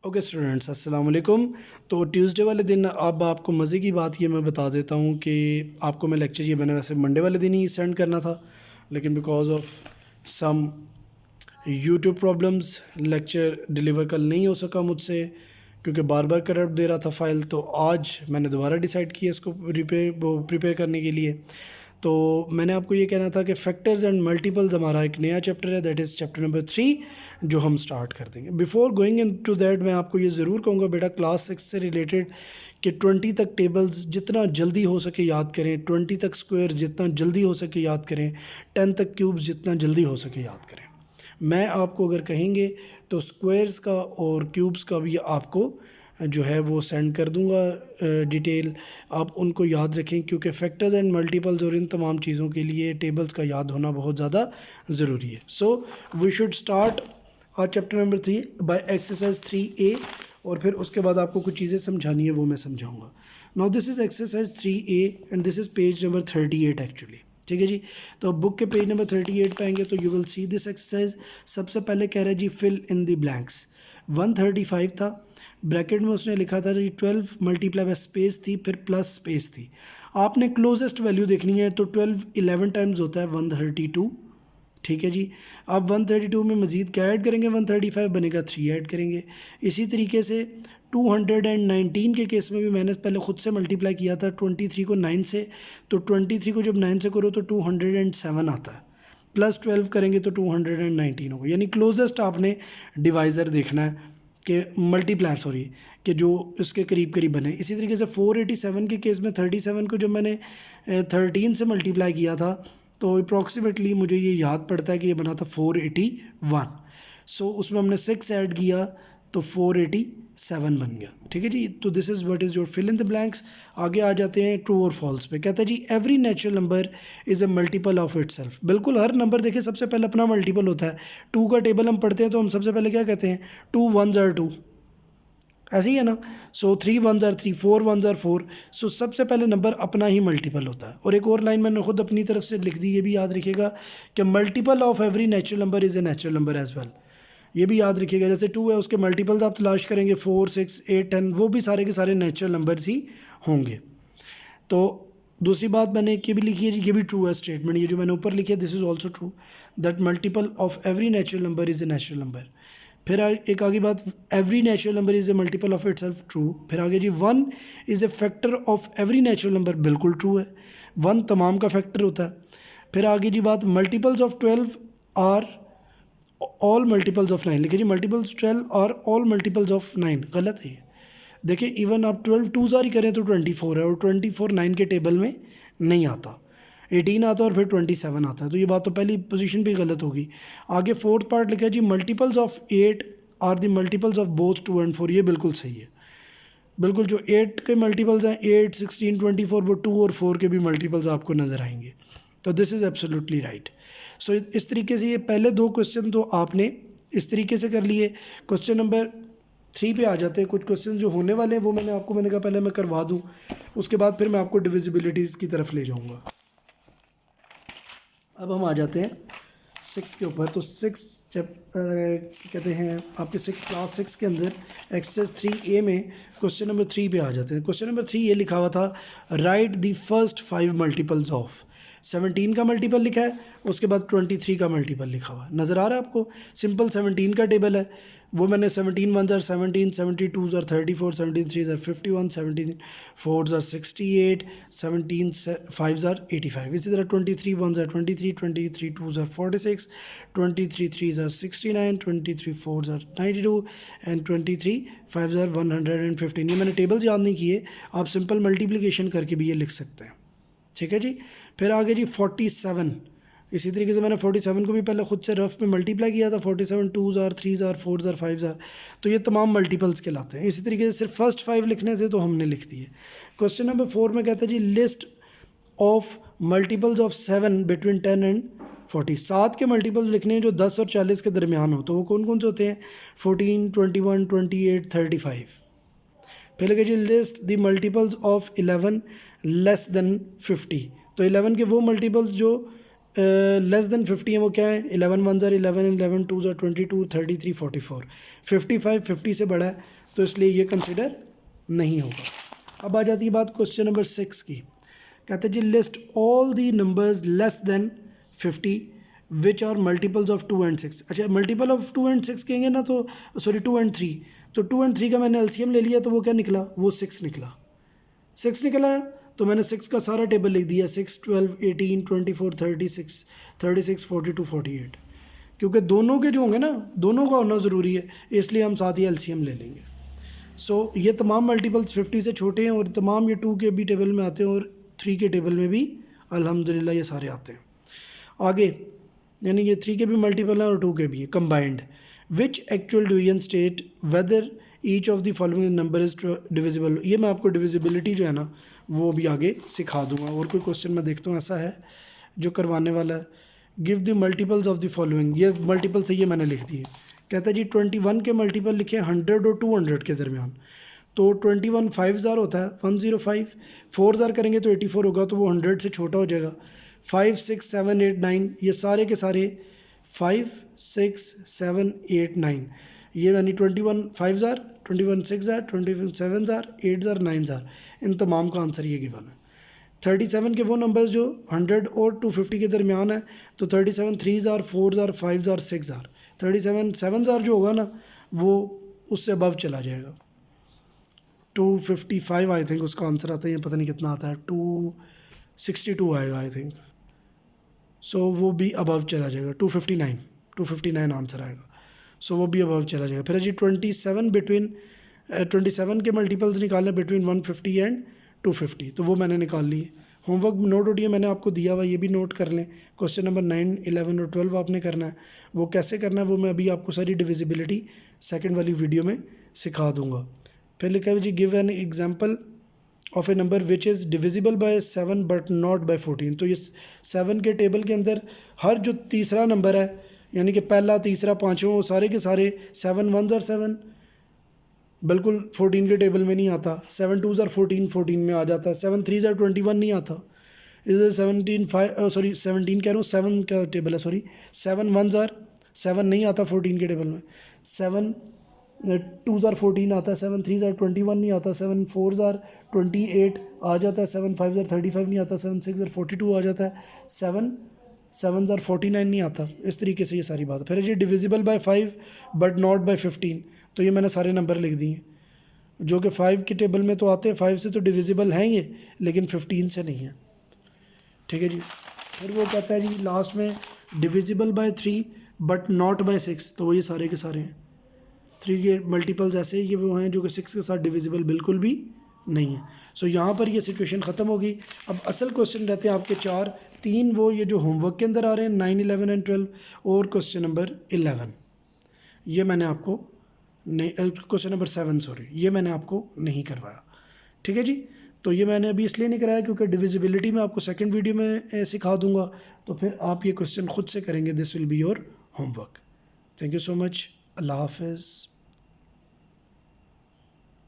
Okay students, अस्सलाम वालेकुम। तो ट्यूसडे वाले दिन अब आपको मज़े की बात ये मैं बता देता हूँ कि आपको मैं लेक्चर ये मैंने वैसे मंडे वाले दिन ही सेंड करना था, लेकिन because of some YouTube problems lecture deliver कल नहीं हो सका मुझसे, क्योंकि बार बार करप्ट दे रहा था फाइल। तो आज मैंने दोबारा डिसाइड किया इसको प्रिपेयर करने के लिए। तो मैंने आपको ये कहना था कि फैक्टर्स एंड मल्टीपल्स हमारा एक नया चैप्टर है, दैट इज़ चैप्टर नंबर 3 जो हम स्टार्ट कर देंगे। Before going into that मैं आपको ये ज़रूर कहूँगा बेटा, क्लास 6 से रिलेटेड कि 20 तक टेबल्स जितना जल्दी हो सके याद करें, 20 तक स्क्वायर जितना जल्दी हो सके याद करें, 10 तक क्यूब्स जितना जल्दी हो सके याद करें। मैं आपको अगर कहेंगे तो स्क्वायर्स का और क्यूब्स का भी आपको जो है वो सेंड कर दूंगा डिटेल, आप उनको याद रखें, क्योंकि फैक्टर्स एंड मल्टीपल्स और इन तमाम चीज़ों के लिए टेबल्स का याद होना बहुत ज़्यादा ज़रूरी है। So we should start our chapter number 3 by exercise 3A, और फिर उसके बाद आपको कुछ चीज़ें समझानी है वो मैं समझाऊंगा। Now this is exercise 3A and this is page number 38 actually. ठीक है जी। तो बुक के पेज नंबर 38 पे आएंगे तो you will see this exercise. सबसे पहले कह रहा है जी फिल इन द ब्लैंक्स। 135 था, ब्रैकेट में उसने लिखा था जी 12 मल्टीप्लाई बाय स्पेस थी, फिर प्लस स्पेस थी। आपने क्लोजेस्ट वैल्यू देखनी है, तो 12 11 टाइम्स होता है 132। ठीक है जी। अब 132 में मज़ीद क्या ऐड करेंगे, 135 बनेगा 3 ऐड करेंगे। इसी तरीके से 219 के केस में भी मैंने पहले ख़ुद से मल्टीप्लाई किया था 23 को 9 से, तो 23 को जब 9 से करो तो 207 आता है, प्लस 12 करेंगे तो 219 होगा। यानी क्लोजेस्ट आपने डिवाइज़र देखना है कि मल्टीप्लायर कि जो इसके करीब करीब बने। इसी तरीके से 487 के केस में 37 को जब मैंने 13 से मल्टीप्लाई किया था तो अप्रॉक्सीमेटली मुझे ये याद पड़ता है कि ये बना था 481। सो उसमें हमने 6 ऐड किया तो 487 बन गया। ठीक है जी। तो this is what is your fill in the blanks. आगे आ जाते हैं ट्रू और फॉल्स पे। कहता है जी every natural number is a multiple of itself. बिल्कुल हर नंबर देखिए सबसे पहले अपना मल्टीपल होता है। 2 का टेबल हम पढ़ते हैं तो हम सबसे पहले क्या कहते हैं, 2 1s are 2, ऐसे ही है ना। सो 3 1s are 3, 4 1s are 4। सो सबसे पहले नंबर अपना ही मल्टीपल होता है। और एक और लाइन मैंने खुद अपनी तरफ से लिख दी, ये भी याद रखिएगा कि multiple of every natural number is a natural number as well. ये भी याद रखिएगा, जैसे 2 है उसके मल्टीपल्स आप तलाश करेंगे 4 6 8 10, वो भी सारे के सारे नेचुरल नंबर्स ही होंगे। तो दूसरी बात मैंने ये भी लिखी है जी, ये भी ट्रू है स्टेटमेंट, ये जो मैंने ऊपर लिखी है this is also true, that multiple of every natural number is a natural number. फिर एक आगे बात, every natural number is A multiple of itself, true. फिर आगे जी 1 is a factor of every natural number, बिल्कुल ट्रू है, 1 तमाम का फैक्टर होता है। फिर आगे जी बात, multiples of 12 are all multiples of 9, लिखिए जी मल्टीपल्स 12 और ऑल मल्टीपल्स ऑफ 9, गलत है। देखिए इवन आप 12 2 ही करें तो 24 है, और 24 9 के टेबल में नहीं आता, 18 आता है और फिर 27 आता है, तो ये बात तो पहली पोजीशन पे गलत होगी। आगे फोर्थ पार्ट लिखा है जी multiples of 8 are the multiples of both 2 and 4, ये बिल्कुल सही है। बिल्कुल जो 8 के मल्टीपल्स हैं 8 16 24, वो 2 और 4 के भी मल्टीपल्स आपको नज़र आएंगे। तो दिस इज़ एब्सोल्युटली राइट। सो इस तरीके से ये पहले 2 क्वेश्चन तो आपने इस तरीके से कर लिए। क्वेश्चन नंबर 3 पे आ जाते हैं। कुछ क्वेश्चन जो होने वाले हैं वो मैंने कहा पहले मैं करवा दूँ, उसके बाद फिर मैं आपको डिविजिबिलिटीज़ की तरफ ले जाऊँगा। अब हम आ जाते हैं 6 के ऊपर। तो 6 जब कहते हैं आपके क्लास 6 के अंदर एक्सरसाइज 3A में क्वेश्चन नंबर 3 पे आ जाते हैं। क्वेश्चन नंबर 3 ये लिखा हुआ था, right the first 5 multiples of 17 का मल्टीपल लिखा है, उसके बाद 23 का मल्टीपल लिखा हुआ है, नज़र आ रहा है आपको। सिंपल 17 का टेबल है, वो मैंने 17 1s are 17, 72s are 34, 17 3s are 51, 17 4s are 68, 17 5s are 85। इसी तरह 23 1s are 23, 23 2s are 46, 23 3s are 69, 23 4s are 92 and 23 5s are 115। ये मैंने टेबल्स याद नहीं किए, आप सिंपल मल्टीप्लिकेशन करके भी ये लिख सकते हैं। ठीक है जी। फिर आगे जी 47, इसी तरीके से मैंने 47 को भी पहले खुद से रफ में मल्टीप्लाई किया था, 47 2s are 3s are 4s are 5s are, तो ये तमाम मल्टीपल्स के लाते हैं। इसी तरीके से सिर्फ फर्स्ट 5 लिखने थे तो हमने लिख दिए। क्वेश्चन नंबर 4 में कहता है जी list of multiples of 7 between 10 and 40, 7 के मल्टीपल्स लिखने हैं जो 10 और 40 के दरमियान हो, तो वो कौन कौन से होते हैं, 14 21 28 35। फिर लगे जी list the multiples of 11 less than 50, तो 11 के वो मल्टीपल्स जो लेस देन 50 हैं वो क्या है, 11 1s are 11, 11 2s are 22, 33 44, 55 50 से बड़ा है तो इसलिए ये कंसिडर नहीं होगा। अब आ जाती है बात क्वेश्चन नंबर 6 की। कहते हैं जी list all the numbers less than 50 which are multiples of 2 and 6। अच्छा, मल्टीपल ऑफ 2 and 6 कहेंगे ना, तो सॉरी 2 and 3, तो 2 and 3 का मैंने एलसीएम ले लिया, तो वो क्या निकला, वो 6 निकला। 6 निकला है तो मैंने 6 का सारा टेबल लिख दिया, 6, 12, 18, 24, 36, 36, 42, 48, क्योंकि दोनों के जो होंगे ना, दोनों का होना ज़रूरी है, इसलिए हम साथ ही एलसीएम ले लेंगे। सो ये तमाम मल्टीपल्स 50 से छोटे हैं और तमाम ये 2 के भी टेबल में आते हैं और 3 के टेबल में भी अल्हम्दुलिल्लाह ये सारे आते हैं। आगे यानी ये 3 के भी मल्टीपल हैं और 2 के भी हैं combined. Which actual division state whether each of the following number is divisible. ये मैं आपको डिविजिबिलिटी जो है ना वो भी आगे सिखा दूंगा। और कोई क्वेश्चन मैं देखता हूँ ऐसा है जो करवाने वाला है। Give the multiples of the following, ये मल्टीपल से ये मैंने लिख दिए। कहता है जी 21 के मल्टीपल लिखे 100 और 200 के दरमियान, तो 21 5,000 होता है 105, 4,000 करेंगे तो 84 होगा, तो वो 100 से छोटा हो जाएगा। 5, 6, 7, 8, 9 ये सारे के सारे 5, 6, 7, 8, 9 ये यानी 21 5,000, 21 6,000, 21 7,000, 8,000, 9,000 इन तमाम का आंसर ये गिवन है। 37 के वो नंबर्स जो 100 और 250 के दरमियान है, तो 37 3,000, 4,000, 5,000, 6,000। 37 7,000 जो होगा ना वो उससे अबव चला जाएगा। 255 आई थिंक उसका आंसर आता है, ये पता नहीं कितना आता है, 262 आएगा आई थिंक। सो वो भी अबव चला जाएगा। 259 आंसर आएगा। सो वो भी अबव चला जाएगा। फिर जी 27 के मल्टीपल्स निकालने बिटवीन 150 एंड 250, तो वो मैंने निकाल लिए। होमवर्क नोट उठिए मैंने आपको दिया हुआ, ये भी नोट कर लें। क्वेश्चन नंबर 9, 11 और 12 आपने करना है। वो कैसे करना है वो मैं अभी आपको सारी डिविजिबिलिटी सेकंड वाली वीडियो में सिखा दूंगा। फिर लिखा है जी give an example of a number which is divisible by 7 but not by 14। तो ये 7 के टेबल के अंदर हर जो तीसरा नंबर है, यानी कि पहला, तीसरा, पाँचवा, वो सारे के सारे 7 1s are 7 बिल्कुल 14 के टेबल में नहीं आता। 7 2s are 14 में आ जाता है। 7 3s are 21 नहीं आता। इधर 17 कह रहा हूँ, 7 का टेबल है, सॉरी 7 1s are 7 नहीं आता 14 के टेबल में। 7 2s are 14 आता है। 7 3s are 21 नहीं आता। 7 4s are 28 आ जाता है। 7 5s are 35 नहीं आता। 7 6s are 42 आ जाता है। 7 7s are 49 नहीं आता। इस तरीके से ये सारी बात है। फिर ये divisible by 5 but not by 15, तो ये मैंने सारे नंबर लिख दिए जो कि 5 के टेबल में तो आते हैं। 5 से तो डिविजिबल हैं ये, लेकिन 15 से नहीं है। ठीक है जी। फिर वो कहता है जी लास्ट में divisible by 3 but not by 6, तो वो ये सारे के सारे हैं। 3 के मल्टीपल्स ऐसे ये वो हैं जो कि 6 के साथ डिविजिबल बिल्कुल भी नहीं है। सो यहाँ पर ये सिचुएशन ख़त्म होगी। अब असल क्वेश्चन रहते हैं आपके 4, 3 वो ये जो होमवर्क के अंदर आ रहे हैं 9, 11 एंड 12, और क्वेश्चन नंबर 11 ये मैंने आपको नहीं, क्वेश्चन नंबर 7 सॉरी, ये मैंने आपको नहीं करवाया। ठीक है जी। तो ये मैंने अभी इसलिए नहीं कराया क्योंकि डिविजिबिलिटी में आपको सेकंड वीडियो में सिखा दूंगा, तो फिर आप ये क्वेश्चन खुद से करेंगे। This will be your homework. Thank you so much. अल्लाह हाफिज़।